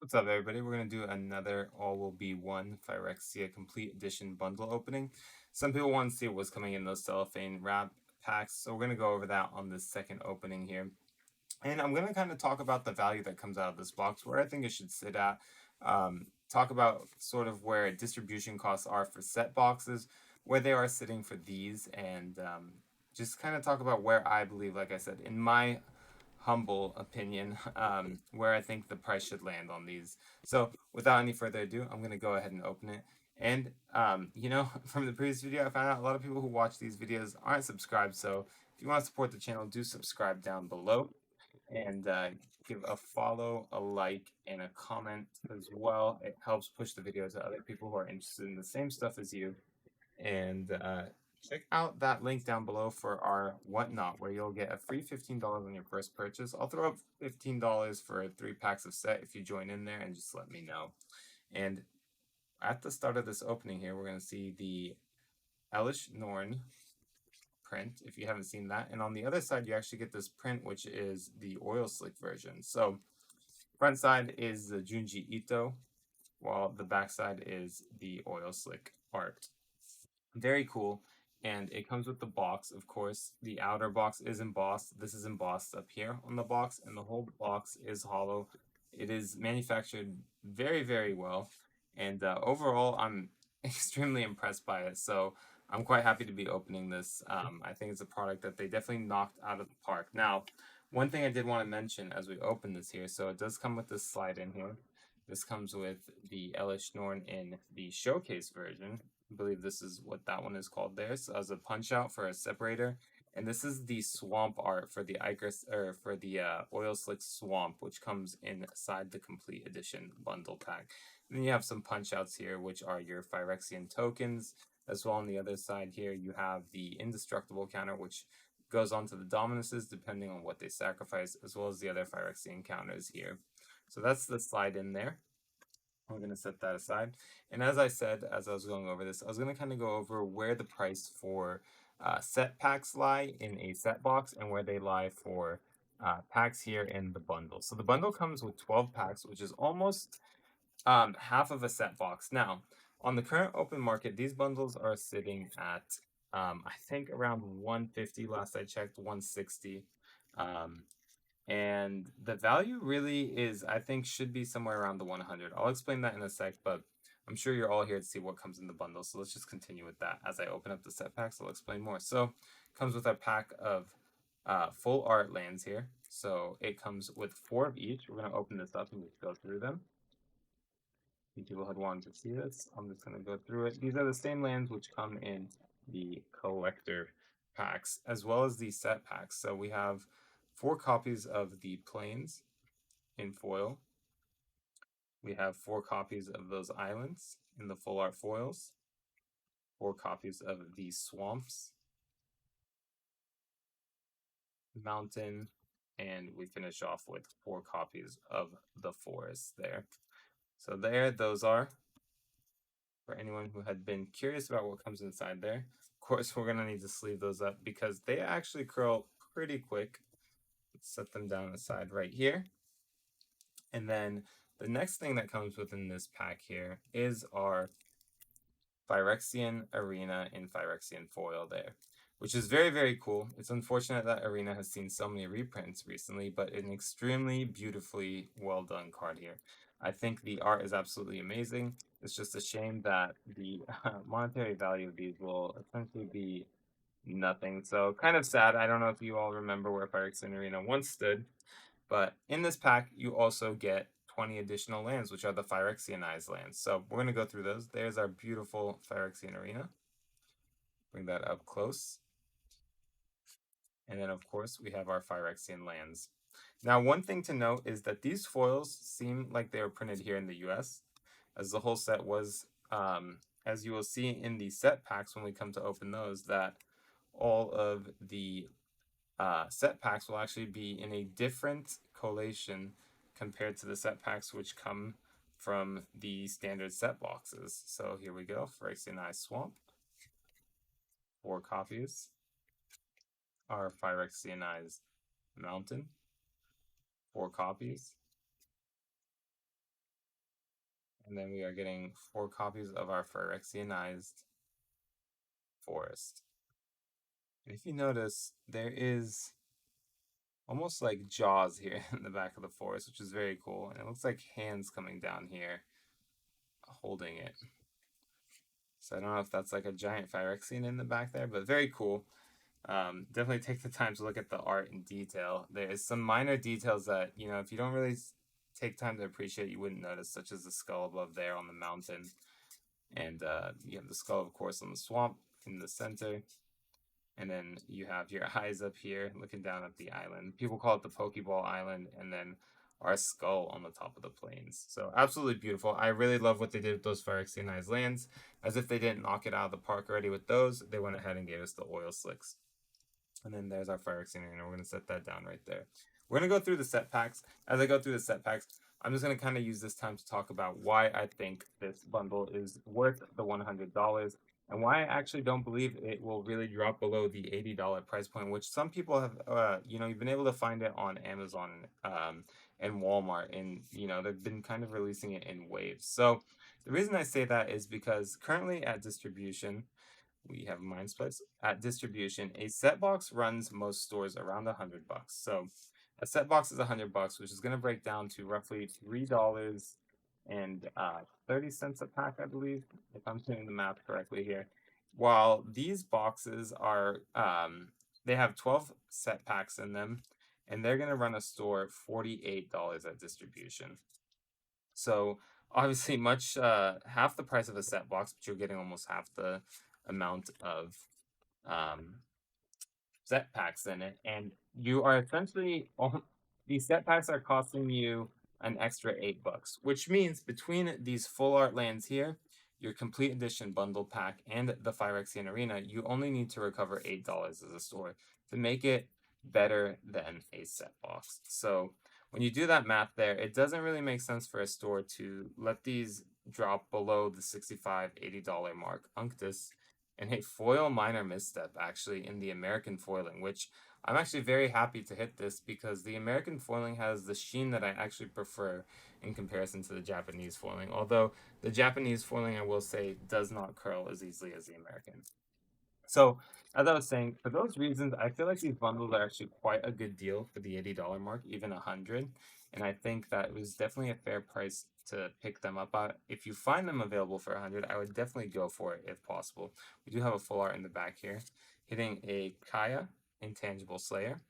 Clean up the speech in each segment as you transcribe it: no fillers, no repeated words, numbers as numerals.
What's up, everybody? We're going to do another All Will Be One Phyrexia Complete Edition bundle opening. Some people want to see what's coming in those cellophane wrap packs, so we're going to go over that on this second opening here. And I'm going to kind of talk about the value that comes out of this box, where I think it should sit at. Talk about sort of where distribution costs are for set boxes, where they are sitting for these, and just kind of talk about where I believe, like I said, in my humble opinion, where I think the price should land on these. So without any further ado, I'm going to go ahead and open it. And, from the previous video, I found out a lot of people who watch these videos aren't subscribed. So if you want to support the channel, do subscribe down below. And give a follow, a like, and a comment as well. It helps push the video to other people who are interested in the same stuff as you. And check out that link down below for our whatnot, where you'll get a free $15 on your first purchase. I'll throw up $15 for 3 packs of set if you join in there, and just let me know. And at the start of this opening here, we're going to see the Elish Norn print, if you haven't seen that. And on the other side, you actually get this print, which is the oil slick version. So front side is the Junji Ito, while the back side is the oil slick art. Very cool. And it comes with the box, of course. The outer box is embossed. This is embossed up here on the box, and the whole box is hollow. It is manufactured very, very well. And overall, I'm extremely impressed by it. So I'm quite happy to be opening this. I think it's a product that they definitely knocked out of the park. Now, one thing I did want to mention as we open this here, so it does come with this slide in here. This comes with the Elish Norn in the showcase version. I believe this is what that one is called there. So as a punch out for a separator. And this is the swamp art for the oil slick swamp, which comes inside the complete edition bundle pack. And then you have some punch outs here, which are your Phyrexian tokens. As well, on the other side here, you have the indestructible counter, which goes on to the dominances depending on what they sacrifice, as well as the other Phyrexian counters here. So that's the slide in there. I'm going to set that aside. And as I said, as I was going over this, I was going to kind of go over where the price for set packs lie in a set box and where they lie for packs here in the bundle. So the bundle comes with 12 packs, which is almost half of a set box. Now, on the current open market, these bundles are sitting at, I think, around 150 last I checked, 160. And the value really is, I think, should be somewhere around the 100. I'll explain that in a sec, but I'm sure you're all here to see what comes in the bundle. So let's just continue with that. As I open up the set packs, I'll explain more. So it comes with a pack of full art lands here. So it comes with 4 of each. We're going to open this up and just go through them. People had wanted to see this. I'm just going to go through it. These are the same lands which come in the collector packs, as well as the set packs. So we have 4 copies of the plains in foil. We have 4 copies of those islands in the full art foils. 4 copies of the swamps, mountain, and we finish off with 4 copies of the forest there. So there, those are. For anyone who had been curious about what comes inside there, of course, we're going to need to sleeve those up because they actually curl pretty quick. Let's set them down aside right here. And then the next thing that comes within this pack here is our Phyrexian Arena in Phyrexian foil there, which is very, very cool. It's unfortunate that Arena has seen so many reprints recently, but an extremely beautifully well done card here. I think the art is absolutely amazing. It's just a shame that the monetary value of these will essentially be nothing. So kind of sad. I don't know if you all remember where Phyrexian Arena once stood, but in this pack, you also get 20 additional lands, which are the Phyrexianized lands. So we're going to go through those. There's our beautiful Phyrexian Arena. Bring that up close. And then, of course, we have our Phyrexian lands. Now, one thing to note is that these foils seem like they were printed here in the US, as the whole set was, as you will see in the set packs when we come to open those, that all of the set packs will actually be in a different collation compared to the set packs which come from the standard set boxes. So here we go, Phyrexianized Swamp, 4 copies. Our Phyrexianized Mountain, 4 copies. And then we are getting 4 copies of our Phyrexianized forest. And if you notice, there is almost like jaws here in the back of the forest, which is very cool. And it looks like hands coming down here holding it. So I don't know if that's like a giant Phyrexian in the back there, but very cool. Definitely take the time to look at the art in detail. There is some minor details that, you know, if you don't really take time to appreciate, you wouldn't notice, such as the skull above there on the mountain. And you have the skull, of course, on the swamp in the center. And then you have your eyes up here looking down at the island. People call it the Pokeball Island, and then our skull on the top of the plains. So absolutely beautiful. I really love what they did with those Phyrexianized lands. As if they didn't knock it out of the park already with those, they went ahead and gave us the oil slicks. And then there's our Phyrexia, and we're going to set that down right there. We're going to go through the set packs. As I go through the set packs, I'm just going to kind of use this time to talk about why I think this bundle is worth the $100 and why I actually don't believe it will really drop below the $80 price point, which some people have, you know, you've been able to find it on Amazon and Walmart, and, you know, they've been kind of releasing it in waves. So the reason I say that is because currently at distribution, we have Mind Splits at distribution. A set box runs most stores around $100. So a set box is $100, which is going to break down to roughly $3 and 30 cents a pack, I believe, if I'm doing the math correctly here. While these boxes are, they have 12 set packs in them, and they're going to run a store $48 at distribution. So obviously, much half the price of a set box, but you're getting almost half the amount of um, set packs in it, and you are essentially these set packs are costing you an extra $8, which means between these full art lands here, your complete edition bundle pack, and the Phyrexian Arena, you only need to recover $8 as a store to make it better than a set box. So when you do that math there, it doesn't really make sense for a store to let these drop below the $65, $80 mark. Unctus and a foil minor misstep actually in the American foiling, which I'm actually very happy to hit this because the American foiling has the sheen that I actually prefer in comparison to the Japanese foiling. Although the Japanese foiling, I will say, does not curl as easily as the American. So, as I was saying, for those reasons, I feel like these bundles are actually quite a good deal for the $80 mark, even 100. And I think that it was definitely a fair price to pick them up at. If you find them available for 100, I would definitely go for it if possible. We do have a full art in the back here, hitting a Kaya, Intangible Slayer,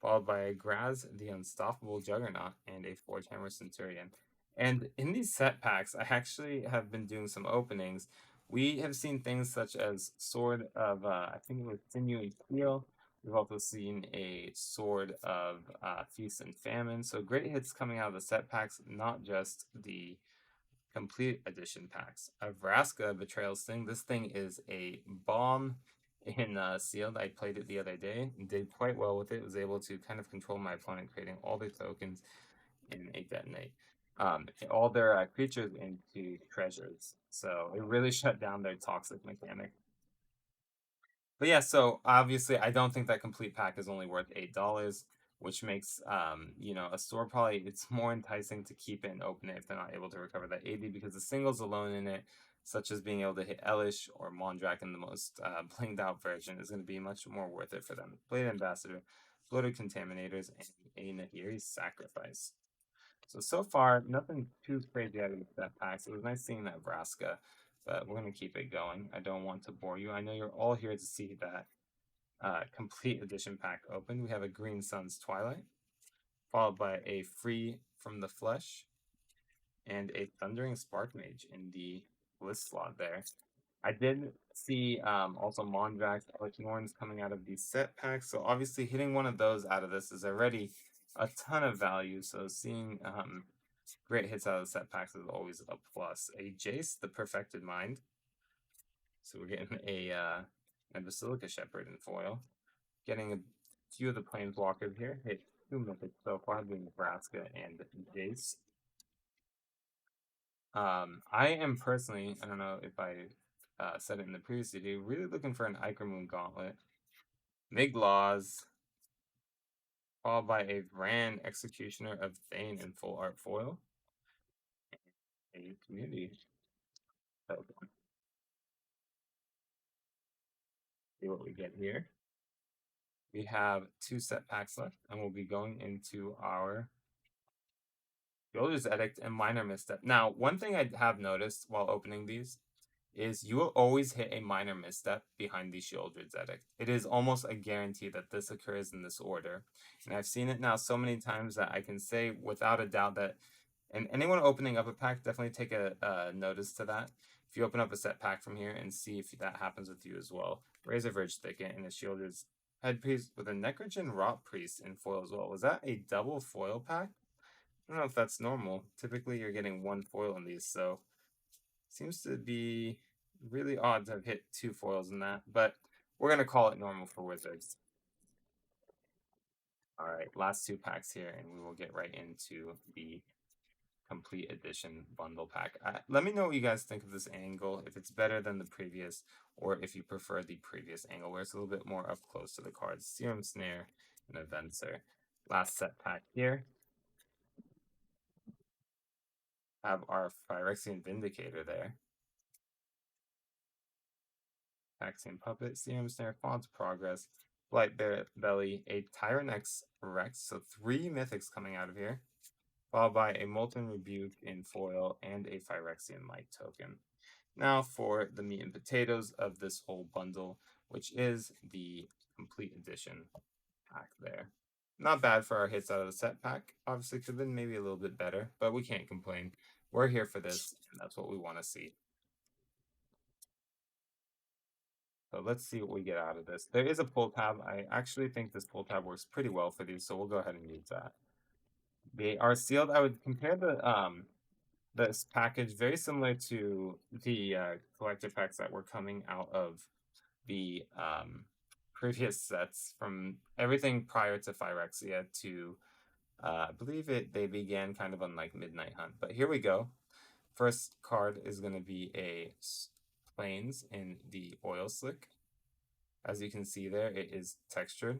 followed by a Graz, the Unstoppable Juggernaut, and a Four-Timer Centurion. And in these set packs, I actually have been doing some openings. We have seen things such as Sword of, I think it was Sinew and Steel. We've also seen a Sword of Feast and Famine. So great hits coming out of the set packs, not just the complete edition packs. A Vraska Betrayal Sting. This thing is a bomb in Sealed. I played it the other day and did quite well with it. Was able to kind of control my opponent, creating all their tokens in a detonate. All their creatures into treasures. So it really shut down their toxic mechanic. But yeah, so obviously I don't think that complete pack is only worth $8, which makes you know, a store probably it's more enticing to keep it and open it if they're not able to recover that 80 because the singles alone in it, such as being able to hit Elish or Mondrak in the most blinged out version, is going to be much more worth it for them. Blade Ambassador, Floated Contaminators, and a Nahiri's Sacrifice. So far, nothing too crazy out of that packs. It was nice seeing that Vraska, but we're going to keep it going. I don't want to bore you. I know you're all here to see that complete edition pack open. We have a Green Sun's Twilight, followed by a Free from the Flesh, and a Thundering Spark Mage in the list slot there. I did see also Mondrax, Elecnorns coming out of these set packs, so obviously hitting one of those out of this is already a ton of value, so seeing great hits out of the set packs is always a plus. A Jace, the Perfected Mind. So we're getting a Basilica Shepherd in foil. Getting a few of the Planeswalkers here. Hit 2 mythics so far, being Nebraska and Jace. I am personally, I don't know if I said it in the previous video, really looking for an Ichor Gauntlet. Miglaws, followed by a Vran Executioner of Thane in full art foil. a community token. See what we get here. We have 2 set packs left, and we'll be going into our Builder's Edict and Minor Misstep. Now, one thing I have noticed while opening these is you will always hit a minor misstep behind the Sheoldred's Edict. It is almost a guarantee that this occurs in this order. And I've seen it now so many times that I can say without a doubt that, and anyone opening up a pack, definitely take a notice to that. If you open up a set pack from here and see if that happens with you as well. Razor Verge Thicket and a Sheoldred's Headpiece with a Necrogen Rot Priest in foil as well. Was that a double foil pack? I don't know if that's normal. Typically you're getting one foil in these, so seems to be really odd to have hit 2 foils in that, but we're going to call it normal for Wizards. All right, last 2 packs here, and we will get right into the Complete Edition bundle pack. Let me know what you guys think of this angle, if it's better than the previous, or if you prefer the previous angle, where it's a little bit more up close to the cards. Serum Snare and Adventure. Last set pack here. Have our Phyrexian Vindicator there. Axiom Puppet, Serum Snare, Fawn's Progress, Blight Belly, a Tyrannex Rex, so 3 mythics coming out of here, followed by a Molten Rebuke in foil and a Phyrexian Light token. Now for the meat and potatoes of this whole bundle, which is the Complete Edition pack there. Not bad for our hits out of the set pack. Obviously could have been maybe a little bit better, but we can't complain. We're here for this, and that's what we want to see. So let's see what we get out of this. There is a pull tab. I actually think this pull tab works pretty well for these, so we'll go ahead and use that. They are sealed. I would compare this package very similar to the collector packs that were coming out of the previous sets, from everything prior to Phyrexia to I believe they began kind of on like Midnight Hunt. But here we go. First card is going to be a Plains in the Oil Slick. As you can see there, it is textured.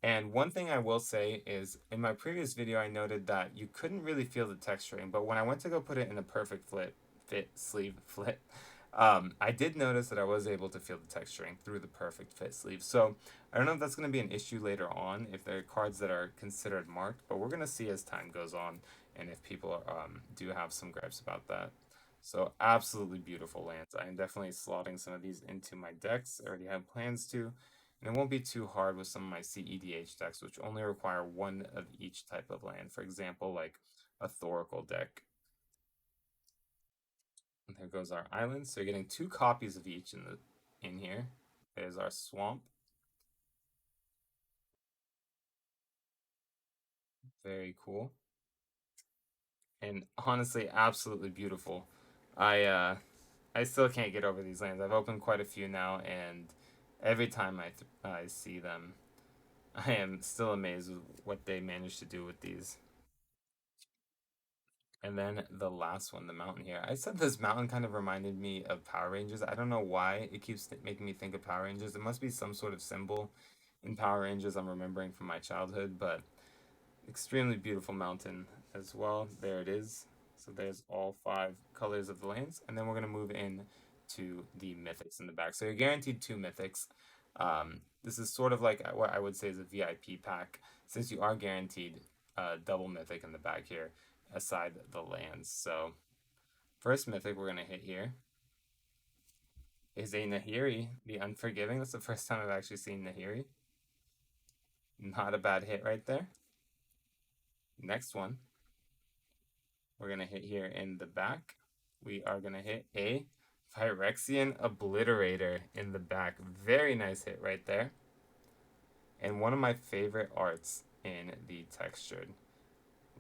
And one thing I will say is, in my previous video, I noted that you couldn't really feel the texturing, but when I went to go put it in a perfect fit sleeve flip, I did notice that I was able to feel the texturing through the perfect fit sleeve. So I don't know if that's going to be an issue later on, if there are cards that are considered marked, but we're going to see as time goes on, and if people do have some gripes about that. So absolutely beautiful lands. I am definitely slotting some of these into my decks. I already have plans to. And it won't be too hard with some of my CEDH decks, which only require 1 of each type of land. For example, like a Thoracle deck. And there goes our island. So you're getting 2 copies of each in here. There's our swamp. Very cool. And honestly, absolutely beautiful. I still can't get over these lands. I've opened quite a few now, and every time I see them, I am still amazed with what they managed to do with these. And then the last one, the mountain here. I said this mountain kind of reminded me of Power Rangers. I don't know why it keeps making me think of Power Rangers. It must be some sort of symbol in Power Rangers I'm remembering from my childhood, but extremely beautiful mountain as well. There it is. So there's all 5 colors of the lands. And then we're going to move in to the mythics in the back. So you're guaranteed 2 mythics. This is sort of like what I would say is a VIP pack, since you are guaranteed double mythic in the back here, aside the lands. So first mythic we're going to hit here is a Nahiri, the Unforgiving. That's the first time I've actually seen Nahiri. Not a bad hit right there. Next one we're going to hit here in the back. We are going to hit a Phyrexian Obliterator in the back. Very nice hit right there. And one of my favorite arts in the textured.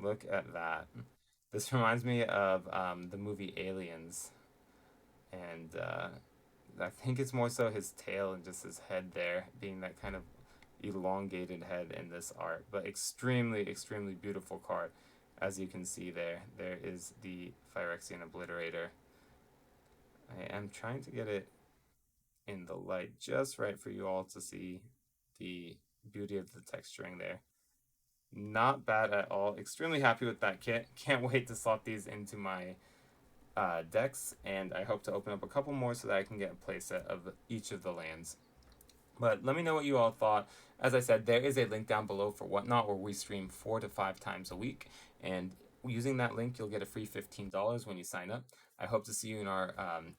Look at that. This reminds me of the movie Aliens. And I think it's more so his tail and just his head there, being that kind of elongated head in this art. But extremely, extremely beautiful card. As you can see there, there is the Phyrexian Obliterator. I am trying to get it in the light just right for you all to see the beauty of the texturing there. Not bad at all. Extremely happy with that kit. Can't wait to slot these into my decks, and I hope to open up a couple more so that I can get a playset of each of the lands. But let me know what you all thought. As I said, there is a link down below for Whatnot where we stream 4 to 5 times a week, and using that link, you'll get a free $15 when you sign up. I hope to see you in our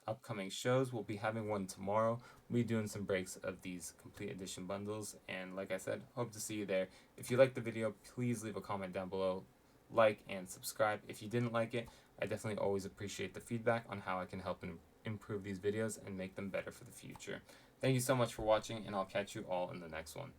upcoming shows. We'll be having one tomorrow. We'll be doing some breaks of these complete edition bundles, and like I said, hope to see you there. If you liked the video, please leave a comment down below, like, and subscribe. If you didn't like it, I definitely always appreciate the feedback on how I can help improve these videos and make them better for the future. Thank you so much for watching, and I'll catch you all in the next one.